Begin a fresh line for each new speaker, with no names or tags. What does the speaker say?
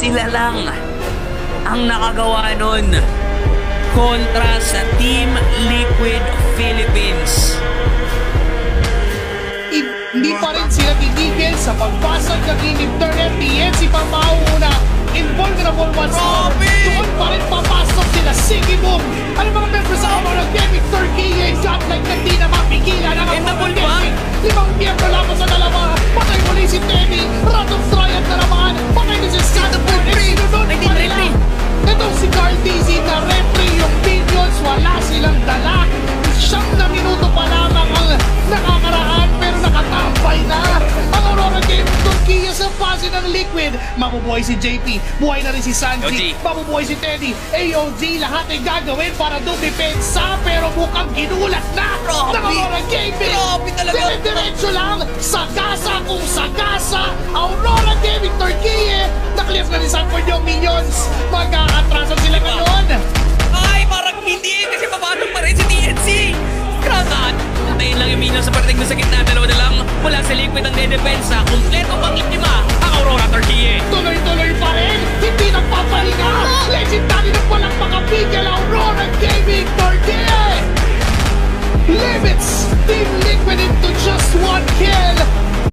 Sila lang ang nakagawa nun kontra sa Team Liquid Philippines.
Hindi pa rin sila titigil sa pagbasag ng inip turn FTNC pa mauuna invulnerable once more. Doon pa rin papasok sila. Sige boom! Ano mga members sa Aurora Gaming Turkey shot like na di na mapigilan ang Aurora Gaming. Limang miyembro lamang sa dalawa. Patay muli si Teddy. Random triad na naman. Patay din si Scatterboard. Sinunod pa nila. Itong si Carl DZ na referee yung minions. Wala silang dala. 7 na minuto pa lamang ang nakakaraan pero nakatambay na ang Aurora Gaming Turkey sa fase ng Liquid. Mabubuhay si JP, buhay na rin si Sanji, mabubuhay si Teddy, AOG, lahat ay gagawin para dumipensa pero mukhang ginulat na ng Aurora Gaming. Dire-diretso lang, sagasa kung sagasa, Aurora Gaming Turkey. Naklift na ni Sanford yung minions, mag-aatrasan sila ngayon.
Ay, parang hindi kasi papatong pa rin si TNC. Krangan! Tayin lang yung minions sa parating sa gitna. Dalawa na lang mula sa Liquid ang dedepensa. Kompleto pang itima ang Aurora Turkey.
Tuloy-tuloy pa rin, hindi nagpapahinga. Legendary na palang makapigil Aurora Gaming Turkey. Limits Team Liquid into just 1 kill.